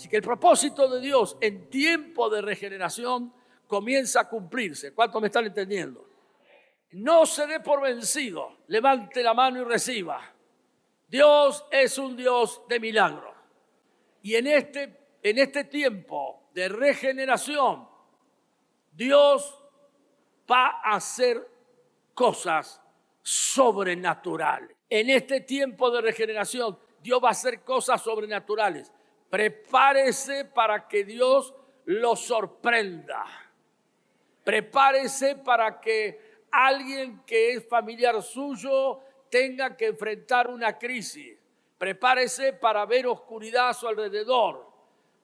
Así que el propósito de Dios en tiempo de regeneración comienza a cumplirse. ¿Cuántos me están entendiendo? No se dé por vencido. Levante la mano y reciba. Dios es un Dios de milagros. Y en este tiempo de regeneración, Dios va a hacer cosas sobrenaturales. En este tiempo de regeneración, Dios va a hacer cosas sobrenaturales. Prepárese para que Dios lo sorprenda. Prepárese para que alguien que es familiar suyo tenga que enfrentar una crisis. Prepárese para ver oscuridad a su alrededor.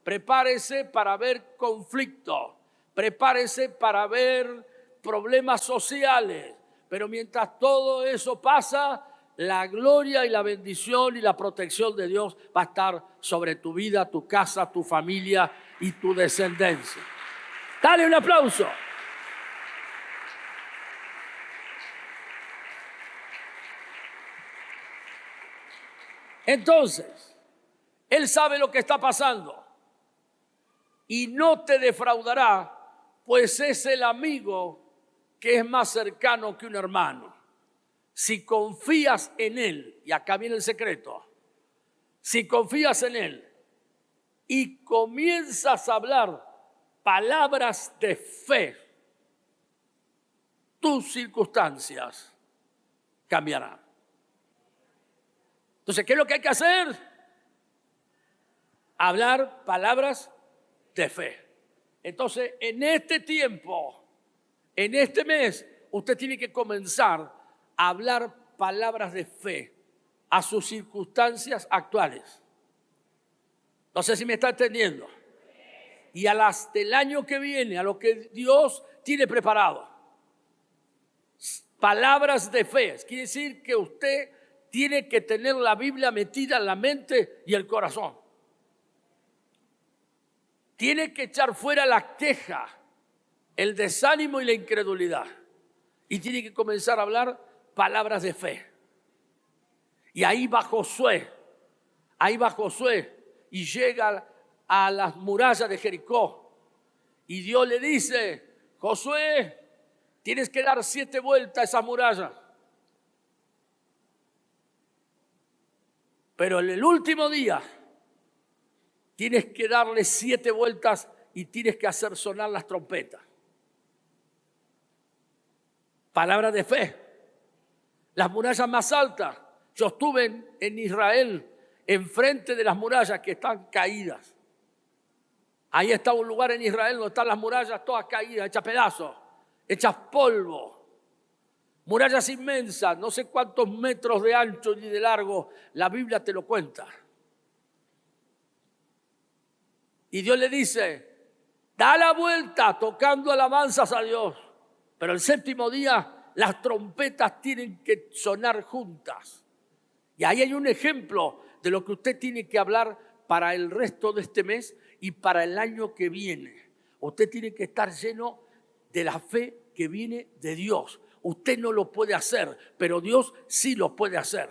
Prepárese para ver conflicto. Prepárese para ver problemas sociales. Pero mientras todo eso pasa, la gloria y la bendición y la protección de Dios va a estar sobre tu vida, tu casa, tu familia y tu descendencia. Dale un aplauso. Entonces, Él sabe lo que está pasando y no te defraudará, pues es el amigo que es más cercano que un hermano. Si confías en Él, y acá viene el secreto, si confías en Él y comienzas a hablar palabras de fe, tus circunstancias cambiarán. Entonces, ¿qué es lo que hay que hacer? Hablar palabras de fe. Entonces, en este tiempo, en este mes, usted tiene que comenzar a hablar palabras de fe a sus circunstancias actuales. No sé si me está entendiendo. Y a las del año que viene, a lo que Dios tiene preparado. Palabras de fe. Quiere decir que usted tiene que tener la Biblia metida en la mente y el corazón. Tiene que echar fuera la queja, el desánimo y la incredulidad. Y tiene que comenzar a hablar palabras de fe. Y ahí va Josué y llega a las murallas de Jericó. Y Dios le dice, Josué, tienes que dar 7 vueltas a esas murallas. Pero en el último día tienes que darle 7 vueltas y tienes que hacer sonar las trompetas. Palabra de fe. Las murallas más altas. Yo estuve en Israel, enfrente de las murallas que están caídas. Ahí está un lugar en Israel donde están las murallas todas caídas, hechas pedazos, hechas polvo. Murallas inmensas, no sé cuántos metros de ancho ni de largo, la Biblia te lo cuenta. Y Dios le dice, da la vuelta tocando alabanzas a Dios. Pero el 7º día las trompetas tienen que sonar juntas. Y ahí hay un ejemplo de lo que usted tiene que hablar para el resto de este mes y para el año que viene. Usted tiene que estar lleno de la fe que viene de Dios. Usted no lo puede hacer, pero Dios sí lo puede hacer.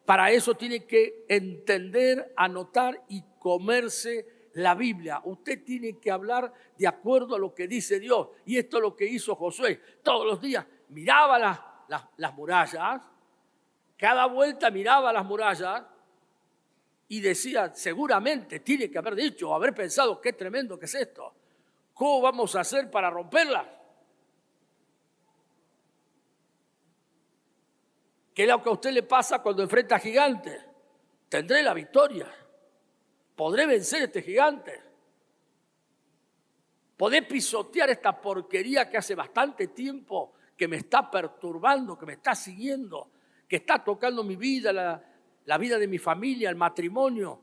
Para eso tiene que entender, anotar y comerse la Biblia. Usted tiene que hablar de acuerdo a lo que dice Dios. Y esto es lo que hizo Josué. Todos los días miraba las murallas, cada vuelta miraba las murallas y decía, seguramente tiene que haber dicho o haber pensado, qué tremendo que es esto. ¿Cómo vamos a hacer para romperlas? ¿Qué es lo que a usted le pasa cuando enfrenta a gigantes? Tendré la victoria. Podré vencer a este gigante. Podré pisotear esta porquería que hace bastante tiempo que me está perturbando, que me está siguiendo, que está tocando mi vida, la vida de mi familia, el matrimonio,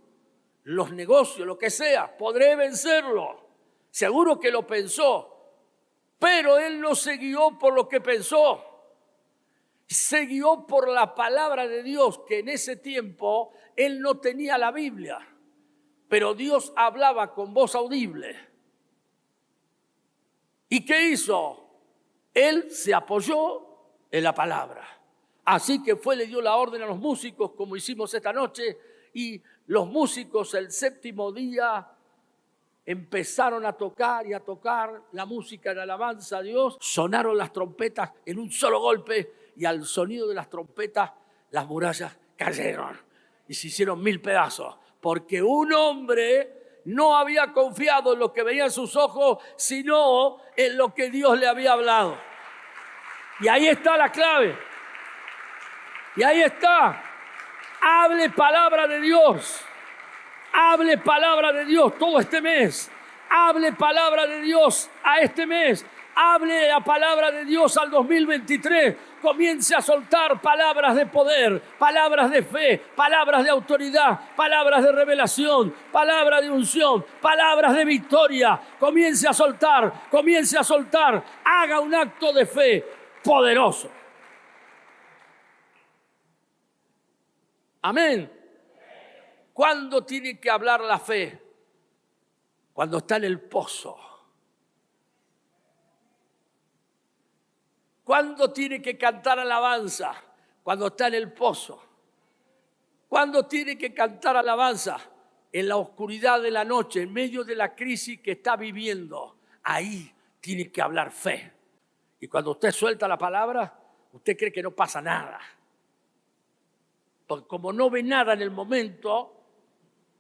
los negocios, lo que sea. Podré vencerlo. Seguro que lo pensó, pero él no se guió por lo que pensó. Se guió por la palabra de Dios, que en ese tiempo él no tenía la Biblia, pero Dios hablaba con voz audible. ¿Y qué hizo? Él se apoyó en la palabra. Así que le dio la orden a los músicos, como hicimos esta noche, y los músicos el 7º día empezaron a tocar y a tocar la música de alabanza a Dios, sonaron las trompetas en un solo golpe y al sonido de las trompetas las murallas cayeron y se hicieron 1000 pedazos, porque un hombre no había confiado en lo que veían sus ojos, sino en lo que Dios le había hablado. Y ahí está la clave. Y ahí está. Hable palabra de Dios. Hable palabra de Dios todo este mes. Hable palabra de Dios a este mes. Hable la palabra de Dios al 2023. Comience a soltar palabras de poder, palabras de fe, palabras de autoridad, palabras de revelación, palabras de unción, palabras de victoria. Comience a soltar, comience a soltar. Haga un acto de fe poderoso. Amén. ¿Cuándo tiene que hablar la fe? Cuando está en el pozo. ¿Cuándo tiene que cantar alabanza? Cuando está en el pozo. ¿Cuándo tiene que cantar alabanza? En la oscuridad de la noche, en medio de la crisis que está viviendo. Ahí tiene que hablar fe. Y cuando usted suelta la palabra, usted cree que no pasa nada. Porque como no ve nada en el momento,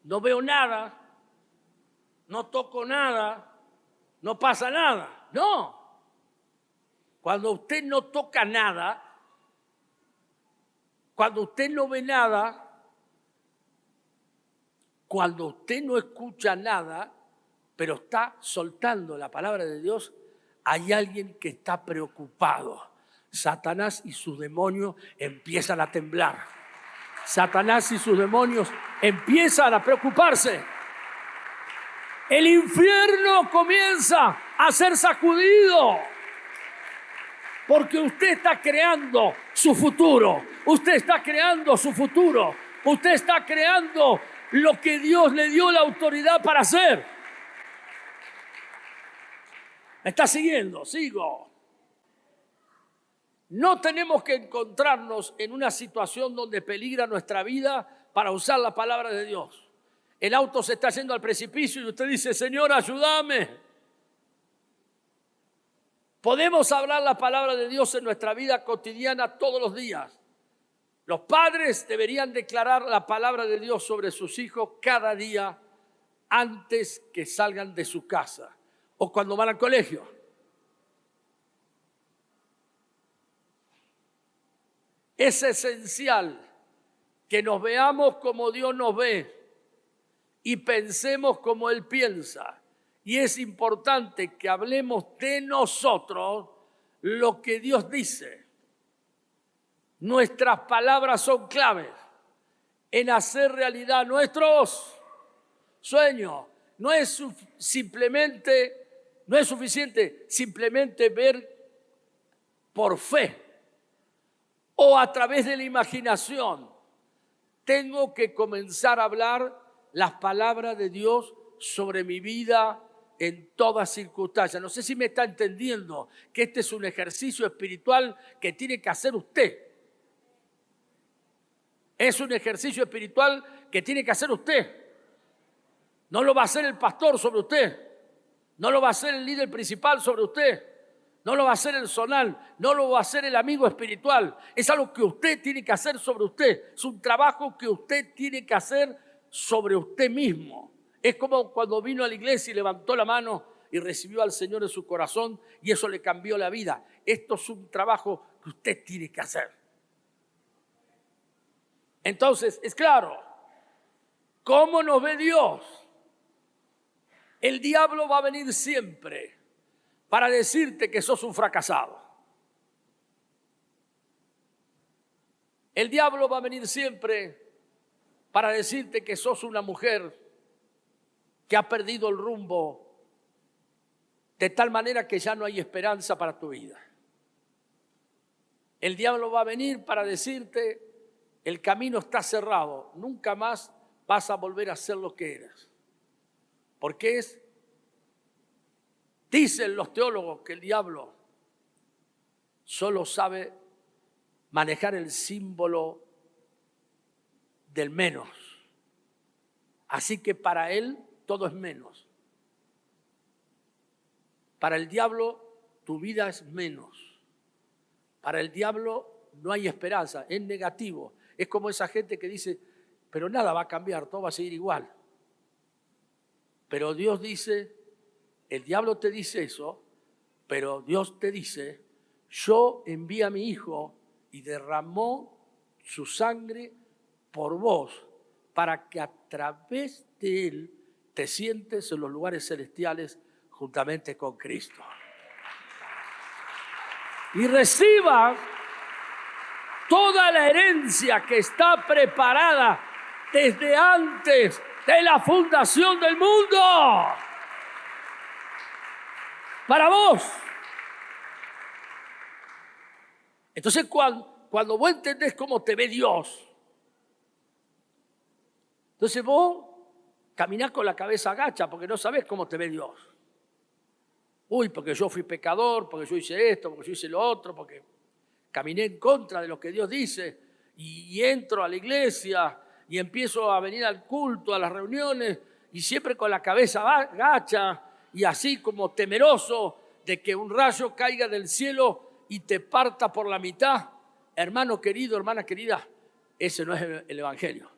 no veo nada, no toco nada, no pasa nada. No. Cuando usted no toca nada, cuando usted no ve nada, cuando usted no escucha nada, pero está soltando la palabra de Dios, hay alguien que está preocupado. Satanás y sus demonios empiezan a temblar. Satanás y sus demonios empiezan a preocuparse. El infierno comienza a ser sacudido. Porque usted está creando su futuro. Usted está creando su futuro. Usted está creando lo que Dios le dio la autoridad para hacer. ¿Me está siguiendo? Sigo. No tenemos que encontrarnos en una situación donde peligra nuestra vida para usar la palabra de Dios. El auto se está yendo al precipicio y usted dice, Señor, ayúdame. Podemos hablar la palabra de Dios en nuestra vida cotidiana todos los días. Los padres deberían declarar la palabra de Dios sobre sus hijos cada día antes que salgan de su casa o cuando van al colegio. Es esencial que nos veamos como Dios nos ve y pensemos como Él piensa. Y es importante que hablemos de nosotros lo que Dios dice. Nuestras palabras son claves en hacer realidad nuestros sueños. No es suficiente simplemente ver por fe o a través de la imaginación. Tengo que comenzar a hablar las palabras de Dios sobre mi vida en todas circunstancias. No sé si me está entendiendo que este es un ejercicio espiritual que tiene que hacer usted. Es un ejercicio espiritual que tiene que hacer usted. No lo va a hacer el pastor sobre usted. No lo va a hacer el líder principal sobre usted. No lo va a hacer el zonal. No lo va a hacer el amigo espiritual. Es algo que usted tiene que hacer sobre usted. Es un trabajo que usted tiene que hacer sobre usted mismo. Es como cuando vino a la iglesia y levantó la mano y recibió al Señor en su corazón y eso le cambió la vida. Esto es un trabajo que usted tiene que hacer. Entonces, es claro, ¿cómo nos ve Dios? El diablo va a venir siempre para decirte que sos un fracasado. El diablo va a venir siempre para decirte que sos una mujer que ha perdido el rumbo de tal manera que ya no hay esperanza para tu vida. El diablo va a venir para decirte, el camino está cerrado, nunca más vas a volver a ser lo que eras. Porque dicen los teólogos que el diablo solo sabe manejar el símbolo del menos. Así que para él todo es menos. Para el diablo tu vida es menos. Para el diablo no hay esperanza, es negativo. Es como esa gente que dice, pero nada va a cambiar, todo va a seguir igual. Pero Dios dice, el diablo te dice eso, pero Dios te dice, yo envié a mi Hijo y derramó su sangre por vos para que a través de Él te sientes en los lugares celestiales juntamente con Cristo. Y reciba toda la herencia que está preparada desde antes de la fundación del mundo. Para vos. Entonces cuando vos entendés cómo te ve Dios, entonces vos caminás con la cabeza agacha porque no sabés cómo te ve Dios. Uy, porque yo fui pecador, porque yo hice esto, porque yo hice lo otro, porque caminé en contra de lo que Dios dice y entro a la iglesia y empiezo a venir al culto, a las reuniones y siempre con la cabeza agacha y así como temeroso de que un rayo caiga del cielo y te parta por la mitad. Hermano querido, hermana querida, ese no es el evangelio.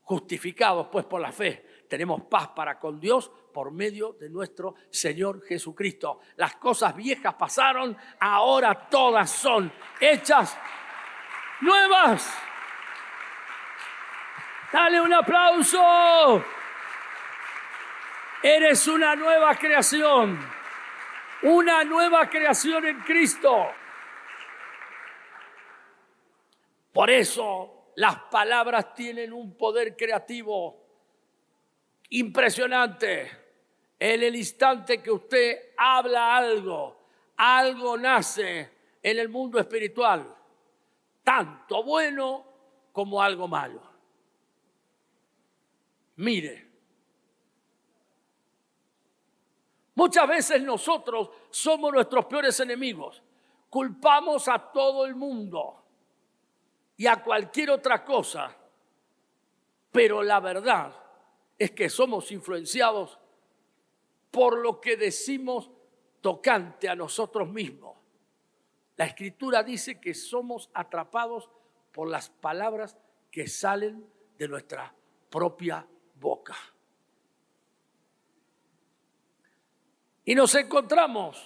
Justificados pues por la fe, tenemos paz para con Dios por medio de nuestro Señor Jesucristo. Las cosas viejas pasaron, ahora todas son hechas nuevas. Dale un aplauso. Eres una nueva creación en Cristo. Por eso las palabras tienen un poder creativo impresionante. En el instante que usted habla algo nace en el mundo espiritual, tanto bueno como algo malo. Mire, muchas veces nosotros somos nuestros peores enemigos. Culpamos a todo el mundo y a cualquier otra cosa, pero la verdad es que somos influenciados por lo que decimos tocante a nosotros mismos. La Escritura dice que somos atrapados por las palabras que salen de nuestra propia boca. Y nos encontramos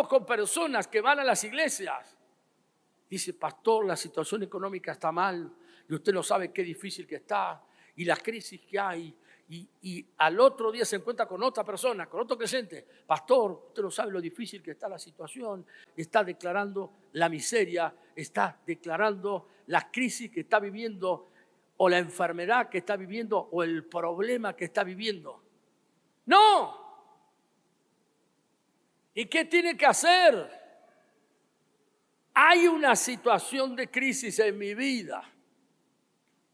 con personas que van a las iglesias. Dice, pastor, la situación económica está mal y usted no sabe qué difícil que está y la crisis que hay. Y al otro día se encuentra con otra persona, con otro creyente. Pastor, usted no sabe lo difícil que está la situación. Está declarando la miseria, está declarando la crisis que está viviendo o la enfermedad que está viviendo o el problema que está viviendo. ¡No! ¿Y qué tiene que hacer? Hay una situación de crisis en mi vida,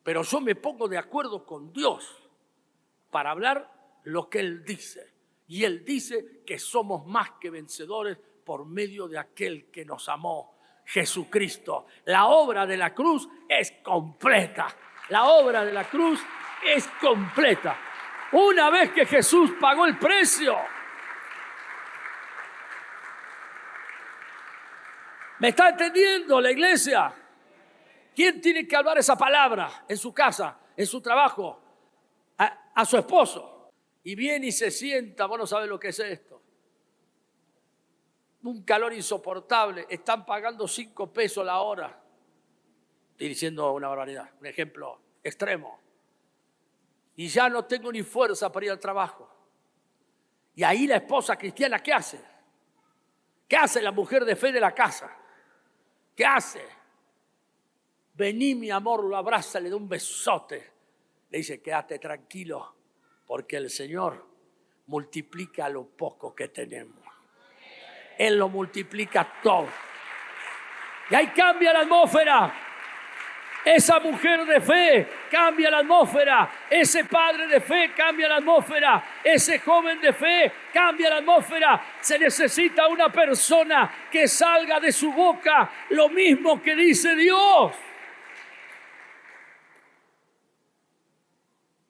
pero yo me pongo de acuerdo con Dios para hablar lo que Él dice. Y Él dice que somos más que vencedores por medio de aquel que nos amó, Jesucristo. La obra de la cruz es completa. La obra de la cruz es completa. Una vez que Jesús pagó el precio. ¿Me está entendiendo la iglesia? ¿Quién tiene que hablar esa palabra en su casa, en su trabajo? A su esposo. Y viene y se sienta, vos no sabés lo que es esto. Un calor insoportable, están pagando 5 pesos la hora. Estoy diciendo una barbaridad, un ejemplo extremo. Y ya no tengo ni fuerza para ir al trabajo. Y ahí la esposa cristiana, ¿qué hace? ¿Qué hace la mujer de fe de la casa? ¿Qué hace? Vení, mi amor, lo abraza, le da un besote. Le dice, quédate tranquilo, porque el Señor multiplica lo poco que tenemos. Él lo multiplica todo. Y ahí cambia la atmósfera. Esa mujer de fe cambia la atmósfera. Ese padre de fe cambia la atmósfera. Ese joven de fe cambia la atmósfera. Se necesita una persona que salga de su boca lo mismo que dice Dios.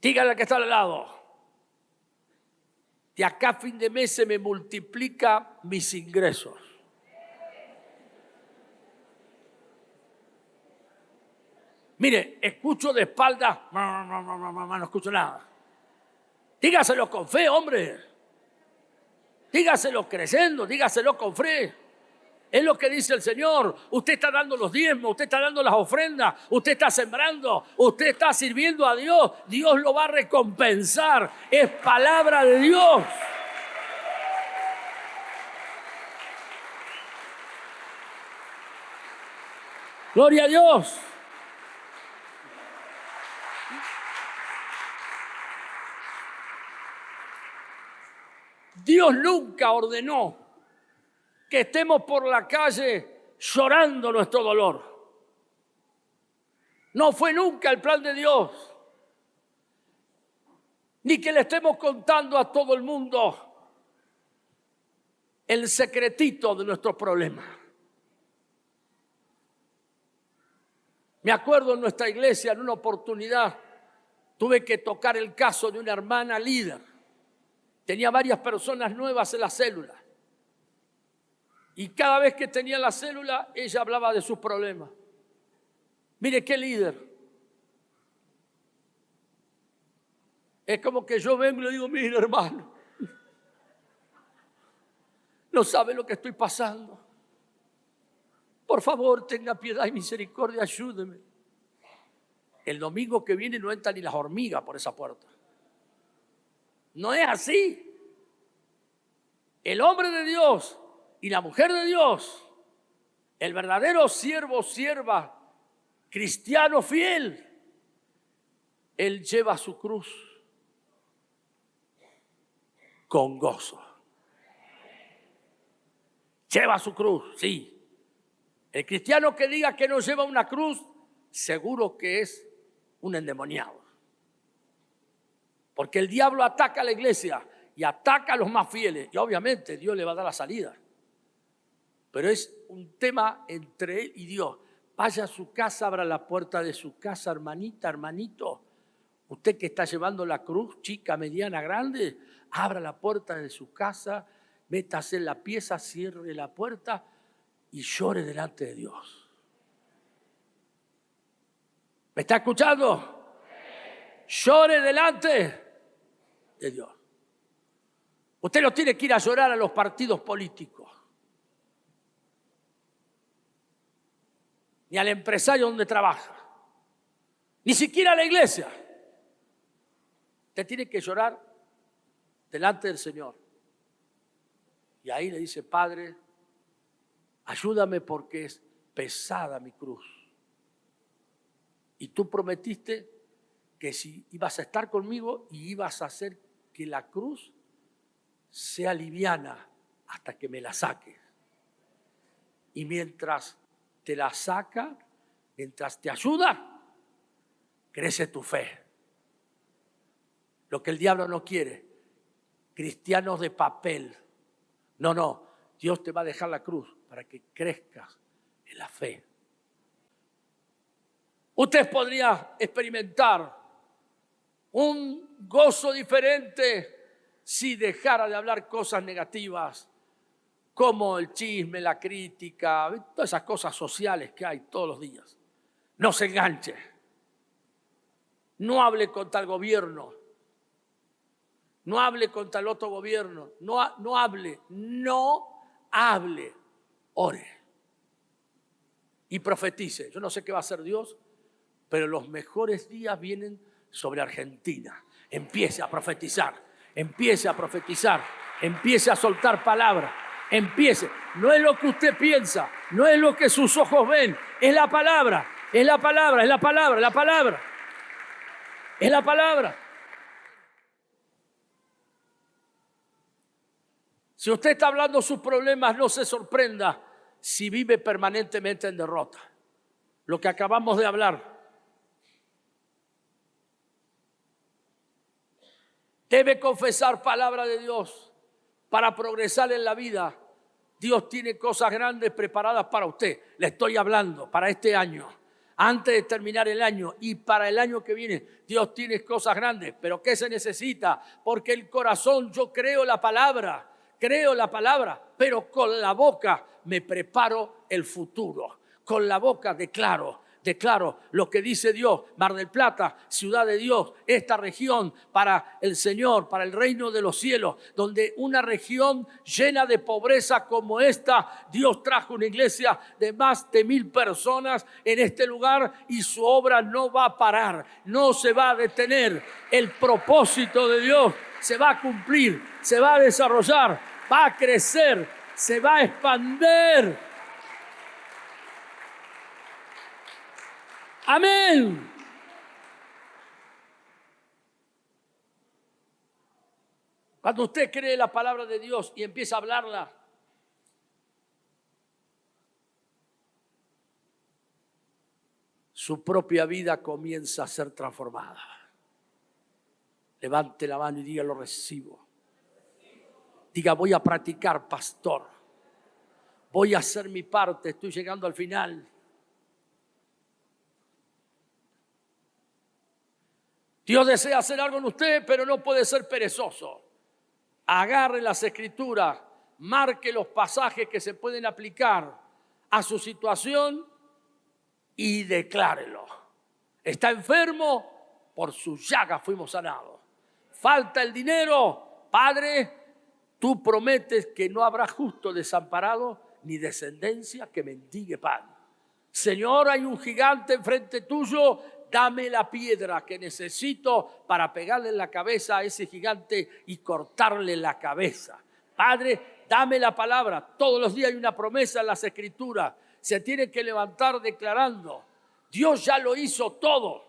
Dígale al que está al lado. de acá a fin de mes se me multiplica mis ingresos. Mire, escucho de espalda, no escucho nada. Dígaselo con fe, hombre. Dígaselo creyendo, dígaselo con fe. Es lo que dice el Señor. Usted está dando los diezmos, usted está dando las ofrendas, usted está sembrando, usted está sirviendo a Dios. Dios lo va a recompensar. Es palabra de Dios. Gloria a Dios. Dios nunca ordenó que estemos por la calle llorando nuestro dolor. No fue nunca el plan de Dios. Ni que le estemos contando a todo el mundo el secretito de nuestros problemas. Me acuerdo en nuestra iglesia, en una oportunidad, tuve que tocar el caso de una hermana líder. Tenía varias personas nuevas en la célula. Y cada vez que tenía la célula, ella hablaba de sus problemas. Mire qué líder. Es como que yo vengo y le digo, mire hermano, no sabe lo que estoy pasando. Por favor, tenga piedad y misericordia, ayúdeme. El domingo que viene no entran ni las hormigas por esa puerta. No es así. El hombre de Dios y la mujer de Dios, el verdadero siervo, sierva, cristiano fiel, él lleva su cruz con gozo. Lleva su cruz, sí. El cristiano que diga que no lleva una cruz, seguro que es un endemoniado. Porque el diablo ataca a la iglesia y ataca a los más fieles. Y obviamente Dios le va a dar la salida. Pero es un tema entre él y Dios. Vaya a su casa, abra la puerta de su casa, hermanita, hermanito. Usted que está llevando la cruz, chica, mediana, grande, abra la puerta de su casa, métase en la pieza, cierre la puerta y llore delante de Dios. ¿Me está escuchando? Llore delante de Dios. Usted no tiene que ir a llorar a los partidos políticos, ni al empresario donde trabaja, ni siquiera a la iglesia. Usted tiene que llorar delante del Señor. Y ahí le dice, Padre, ayúdame porque es pesada mi cruz. Y tú prometiste que si ibas a estar conmigo y ibas a hacer que la cruz sea liviana hasta que me la saques. Y mientras te la saca, mientras te ayuda, crece tu fe. Lo que el diablo no quiere, cristianos de papel. No, Dios te va a dejar la cruz para que crezcas en la fe. Usted podría experimentar un gozo diferente si dejara de hablar cosas negativas como el chisme, la crítica, todas esas cosas sociales que hay todos los días. No se enganche. No hable contra el gobierno. No hable contra el otro gobierno. No hable. Ore. Y profetice. Yo no sé qué va a hacer Dios, pero los mejores días vienen sobre Argentina. Empiece a profetizar. Empiece a profetizar. Empiece a soltar palabras. Empiece. No es lo que usted piensa. No es lo que sus ojos ven. Es la palabra. Es la palabra. Es la palabra. Es la palabra. Es la palabra. Si usted está hablando sus problemas, no se sorprenda si vive permanentemente en derrota. Lo que acabamos de hablar. Debe confesar palabra de Dios para progresar en la vida. Dios tiene cosas grandes preparadas para usted. Le estoy hablando para este año. antes de terminar el año y para el año que viene. Dios tiene cosas grandes, pero ¿qué se necesita? Porque el corazón, yo creo la palabra, pero con la boca me preparo el futuro. Con la boca declaro lo que dice Dios. Mar del Plata, ciudad de Dios, esta región para el Señor, para el reino de los cielos, donde una región llena de pobreza como esta, Dios trajo una iglesia de más de 1,000 personas en este lugar y su obra no va a parar, no se va a detener. El propósito de Dios se va a cumplir, se va a desarrollar, va a crecer, se va a expandir. Amén. Cuando usted cree la palabra de Dios y empieza a hablarla, su propia vida comienza a ser transformada. Levante la mano y diga: lo recibo. Diga: voy a practicar, pastor. Voy a hacer mi parte, estoy llegando al final. Dios desea hacer algo en usted, pero no puede ser perezoso. Agarre las escrituras, marque los pasajes que se pueden aplicar a su situación y declárelo. Está enfermo, por sus llagas fuimos sanados. Falta el dinero, Padre, tú prometes que no habrá justo desamparado ni descendencia que mendigue pan. Señor, hay un gigante enfrente tuyo. Dame la piedra que necesito para pegarle en la cabeza a ese gigante y cortarle la cabeza. Padre, dame la palabra. Todos los días hay una promesa en las Escrituras. Se tiene que levantar declarando: Dios ya lo hizo todo.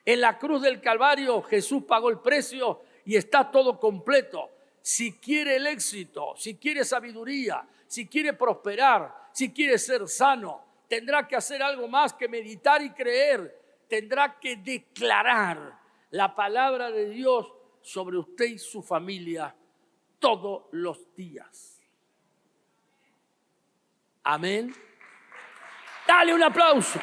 En la cruz del Calvario Jesús pagó el precio y está todo completo. Si quiere el éxito, si quiere sabiduría, si quiere prosperar, si quiere ser sano, tendrá que hacer algo más que meditar y creer. Tendrá que declarar la palabra de Dios sobre usted y su familia todos los días. Amén. Dale un aplauso.